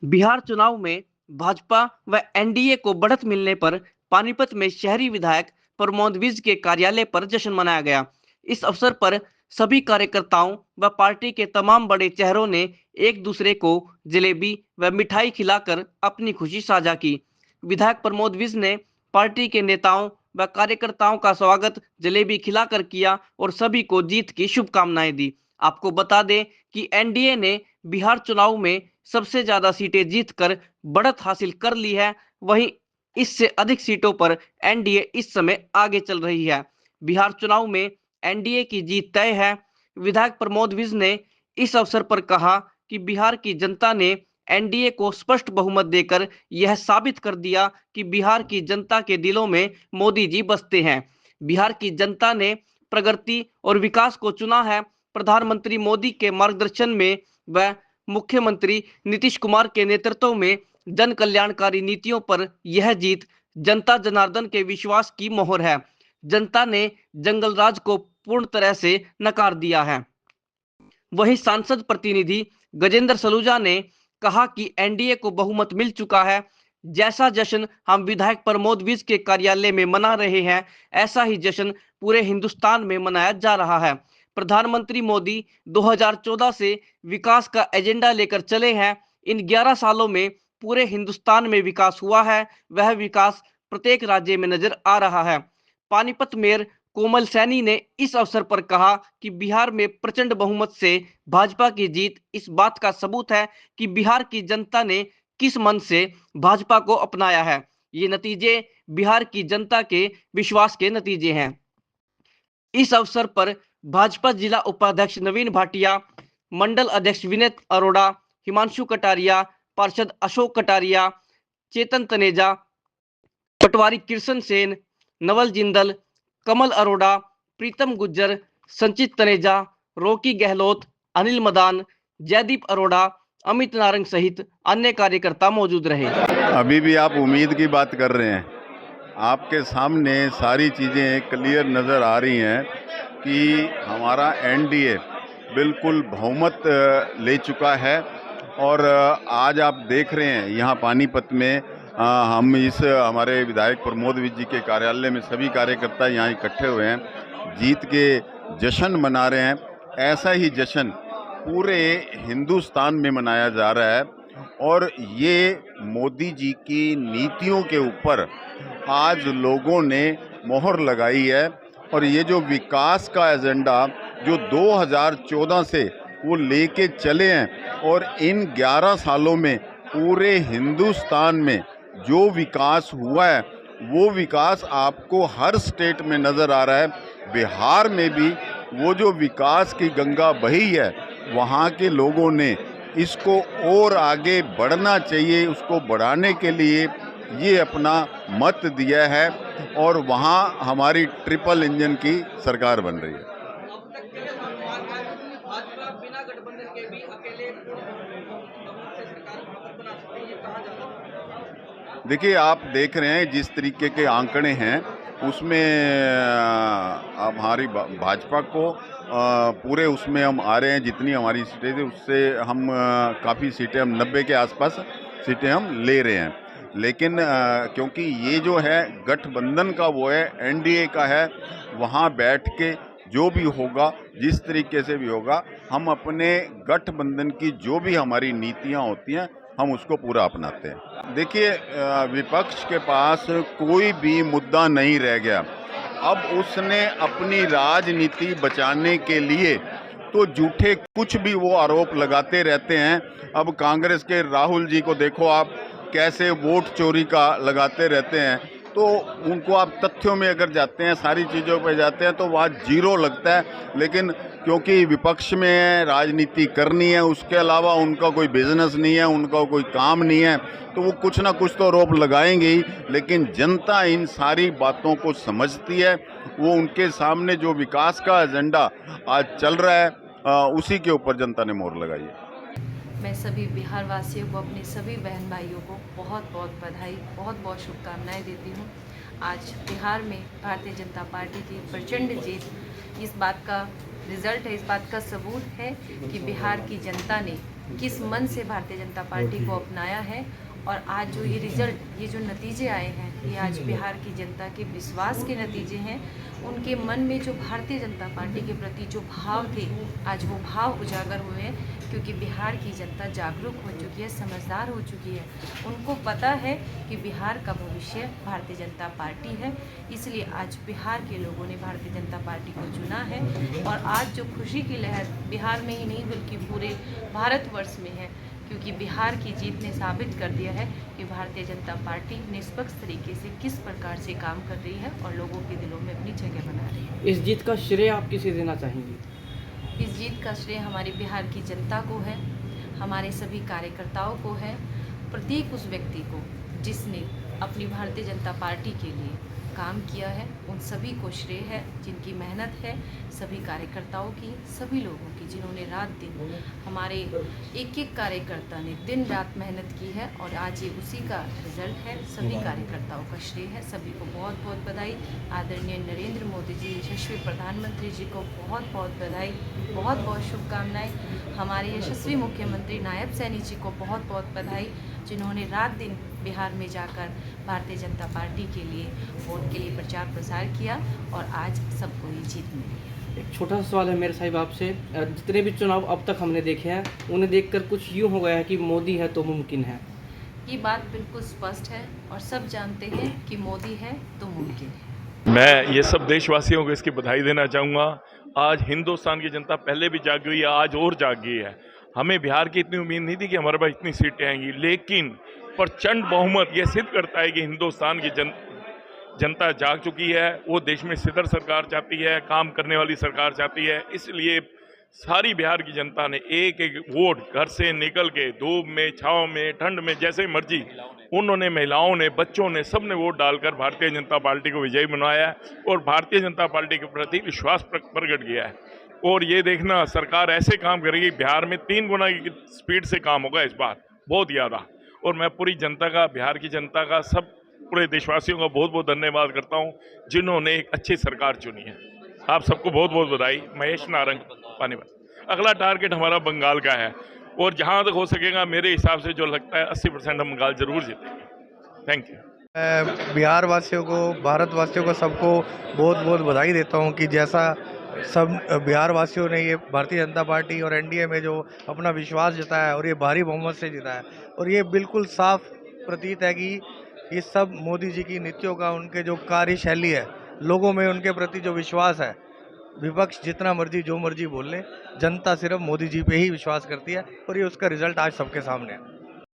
बिहार चुनाव में भाजपा व एनडीए को बढ़त मिलने पर पानीपत में शहरी विधायक प्रमोद विज के कार्यालय पर जश्न मनाया गया। इस अवसर पर सभी कार्यकर्ताओं व पार्टी के तमाम बड़े चेहरों ने एक दूसरे को जलेबी व मिठाई खिलाकर अपनी खुशी साझा की। विधायक प्रमोद विज ने पार्टी के नेताओं व कार्यकर्ताओं का स्वागत जलेबी खिलाकर किया और सभी को जीत की शुभकामनाएं दी। आपको बता दें कि एनडीए ने बिहार चुनाव में सबसे ज्यादा सीटें जीतकर बढ़त हासिल कर ली है। वहीं इससे अधिक सीटों पर एनडीए इस समय आगे चल रही है। बिहार चुनाव में एनडीए की जीत तय है। विधायक प्रमोद विज ने इस अवसर पर कहा कि बिहार की जनता ने एनडीए को स्पष्ट बहुमत देकर यह साबित कर दिया कि बिहार की जनता के दिलों में मोदी जी बसते हैं। बिहार की जनता ने प्रगति और विकास को चुना है। प्रधानमंत्री मोदी के मार्गदर्शन में व मुख्यमंत्री नीतीश कुमार के नेतृत्व में जन कल्याणकारी नीतियों पर यह जीत जनता जनार्दन के विश्वास की मोहर है। जनता ने जंगल राज को पूर्ण तरह से नकार दिया है। वहीं सांसद प्रतिनिधि गजेंद्र सलूजा ने कहा कि एनडीए को बहुमत मिल चुका है। जैसा जश्न हम विधायक प्रमोद विज के कार्यालय में मना रहे हैं, ऐसा ही जश्न पूरे हिंदुस्तान में मनाया जा रहा है। प्रधानमंत्री मोदी 2014 से विकास का एजेंडा लेकर चले हैं। इन 11 सालों में पूरे हिंदुस्तान में विकास हुआ है। वह विकास प्रत्येक राज्य में नजर आ रहा है। पानीपत मेयर कोमल सैनी ने इस अवसर पर कहा कि बिहार में प्रचंड बहुमत से भाजपा की जीत इस बात का सबूत है कि बिहार की जनता ने किस मन से भाजपा को अपनाया है। ये नतीजे बिहार की जनता के विश्वास के नतीजे हैं। इस अवसर पर भाजपा जिला उपाध्यक्ष नवीन भाटिया, मंडल अध्यक्ष विनय अरोड़ा, हिमांशु कटारिया, पार्षद अशोक कटारिया, चेतन तनेजा, पटवारी कृष्ण सेन, नवल जिंदल, कमल अरोड़ा, प्रीतम गुज्जर, संचित तनेजा, रॉकी गहलोत, अनिल मदान, जयदीप अरोड़ा, अमित नारंग सहित अन्य कार्यकर्ता मौजूद रहे। अभी भी आप उम्मीद की बात कर रहे हैं। आपके सामने सारी चीज़ें क्लियर नज़र आ रही हैं कि हमारा एनडीए बिल्कुल बहुमत ले चुका है। और आज आप देख रहे हैं यहाँ पानीपत में हम इस हमारे विधायक प्रमोद विज जी के कार्यालय में सभी कार्यकर्ता यहाँ इकट्ठे हुए हैं, जीत के जश्न मना रहे हैं। ऐसा ही जश्न पूरे हिंदुस्तान में मनाया जा रहा है और ये मोदी जी की नीतियों के ऊपर आज लोगों ने मोहर लगाई है। और ये जो विकास का एजेंडा जो 2014 से वो लेके चले हैं और इन 11 सालों में पूरे हिंदुस्तान में जो विकास हुआ है वो विकास आपको हर स्टेट में नज़र आ रहा है। बिहार में भी वो जो विकास की गंगा बही है, वहाँ के लोगों ने इसको और आगे बढ़ना चाहिए, उसको बढ़ाने के लिए ये अपना मत दिया है और वहाँ हमारी ट्रिपल इंजन की सरकार बन रही है। देखिए, आप देख रहे हैं जिस तरीके के आंकड़े हैं उसमें हमारी भाजपा को पूरे उसमें हम आ रहे हैं। जितनी हमारी सीटें थी उससे हम काफ़ी सीटें, हम 90 के आसपास सीटें हम ले रहे हैं। लेकिन क्योंकि ये जो है गठबंधन का वो है, एनडीए का है, वहाँ बैठ के जो भी होगा, जिस तरीके से भी होगा, हम अपने गठबंधन की जो भी हमारी नीतियाँ होती हैं हम उसको पूरा अपनाते हैं। देखिए, विपक्ष के पास कोई भी मुद्दा नहीं रह गया। अब उसने अपनी राजनीति बचाने के लिए तो झूठे कुछ भी वो आरोप लगाते रहते हैं। अब कांग्रेस के राहुल जी को देखो आप, कैसे वोट चोरी का लगाते रहते हैं। तो उनको आप तथ्यों में अगर जाते हैं, सारी चीज़ों पे जाते हैं तो वहाँ जीरो लगता है। लेकिन क्योंकि विपक्ष में राजनीति करनी है, उसके अलावा उनका कोई बिजनेस नहीं है, उनका कोई काम नहीं है, तो वो कुछ ना कुछ तो आरोप लगाएंगे ही। लेकिन जनता इन सारी बातों को समझती है। वो उनके सामने जो विकास का एजेंडा आज चल रहा है उसी के ऊपर जनता ने मोहर लगाई है। मैं सभी बिहार वासियों को, अपने सभी बहन भाइयों को बहुत बहुत बधाई, बहुत बहुत शुभकामनाएं देती हूँ। आज बिहार में भारतीय जनता पार्टी की प्रचंड जीत इस बात का रिजल्ट है, इस बात का सबूत है कि बिहार की जनता ने किस मन से भारतीय जनता पार्टी को अपनाया है। और आज जो ये रिजल्ट, ये जो नतीजे आए हैं, ये आज बिहार की जनता के विश्वास के नतीजे हैं। उनके मन में जो भारतीय जनता पार्टी के प्रति जो भाव थे, आज वो भाव उजागर हुए हैं, क्योंकि बिहार की जनता जागरूक हो चुकी है, समझदार हो चुकी है। उनको पता है कि बिहार का भविष्य भारतीय जनता पार्टी है, इसलिए आज बिहार के लोगों ने भारतीय जनता पार्टी को चुना है। और आज जो खुशी की लहर बिहार में ही नहीं बल्कि पूरे भारतवर्ष में है, क्योंकि बिहार की जीत ने साबित कर दिया है कि भारतीय जनता पार्टी निष्पक्ष तरीके से किस प्रकार से काम कर रही है और लोगों के दिलों में अपनी जगह बना रही है। इस जीत का श्रेय आप किसे देना चाहेंगी? इस जीत का श्रेय हमारी बिहार की जनता को है, हमारे सभी कार्यकर्ताओं को है, प्रत्येक उस व्यक्ति को जिसने अपनी भारतीय जनता पार्टी के लिए काम किया है, उन सभी को श्रेय है, जिनकी मेहनत है, सभी कार्यकर्ताओं की, सभी लोगों की, जिन्होंने रात दिन, हमारे एक एक कार्यकर्ता ने दिन रात मेहनत की है और आज ये उसी का रिजल्ट है। सभी कार्यकर्ताओं का श्रेय है, सभी को बहुत बहुत बधाई। आदरणीय नरेंद्र मोदी जी, यशस्वी प्रधानमंत्री जी को बहुत बहुत बधाई, बहुत बहुत शुभकामनाएं। हमारे यशस्वी मुख्यमंत्री नायब सैनी जी को बहुत बहुत बधाई, जिन्होंने रात दिन बिहार में जाकर भारतीय जनता पार्टी के लिए वोट के लिए प्रचार प्रसार किया और आज सबको ये जीत मिली है। एक छोटा सा सवाल है मेरे साहिब आपसे, जितने भी चुनाव अब तक हमने देखे हैं उन्हें देखकर कुछ यूँ हो गया है कि मोदी है तो मुमकिन है। ये बात बिल्कुल स्पष्ट है और सब जानते हैं कि मोदी है तो मुमकिन है। मैं ये सब देशवासियों को इसकी बधाई देना चाहूँगा। आज हिंदुस्तान की जनता पहले भी जाग गई है, आज और जाग गई है। हमें बिहार की इतनी उम्मीद नहीं थी कि हमारे पास इतनी सीटें आएंगी, लेकिन प्रचंड बहुमत ये सिद्ध करता है कि हिंदुस्तान की जनता जाग चुकी है। वो देश में स्थिर सरकार चाहती है, काम करने वाली सरकार चाहती है। इसलिए सारी बिहार की जनता ने एक एक वोट घर से निकल के धूप में, छाँव में, ठंड में, जैसे मर्जी उन्होंने, महिलाओं ने, बच्चों ने, सब ने वोट डालकर भारतीय जनता पार्टी को विजयी बनवाया है और भारतीय जनता पार्टी के प्रति विश्वास प्रकट किया है। और ये देखना, सरकार ऐसे काम करेगी, बिहार में 3 गुना की स्पीड से काम होगा इस बार, बहुत ज़्यादा। और मैं पूरी जनता का, बिहार की जनता का, सब पूरे देशवासियों का बहुत बहुत धन्यवाद करता हूँ, जिन्होंने एक अच्छी सरकार चुनी है। आप सबको बहुत बहुत बधाई। महेश नारंग, पानीपत। अगला टारगेट हमारा बंगाल का है और जहाँ तक हो सकेगा मेरे हिसाब से जो लगता है 80% हम बंगाल जरूर जीतेंगे। Thank you. बिहार वासियों को, भारतवासियों को, सबको बहुत बहुत बधाई देता हूँ कि जैसा सब बिहार वासियों ने ये भारतीय जनता पार्टी और एनडीए में जो अपना विश्वास जताया है और ये भारी बहुमत से जीता है, और ये बिल्कुल साफ प्रतीत है कि ये सब मोदी जी की नीतियों का, उनके जो कार्यशैली है, लोगों में उनके प्रति जो विश्वास है। विपक्ष जितना मर्जी जो मर्जी बोल ले, जनता सिर्फ मोदी जी पे ही विश्वास करती है और ये उसका रिजल्ट आज सबके सामने है।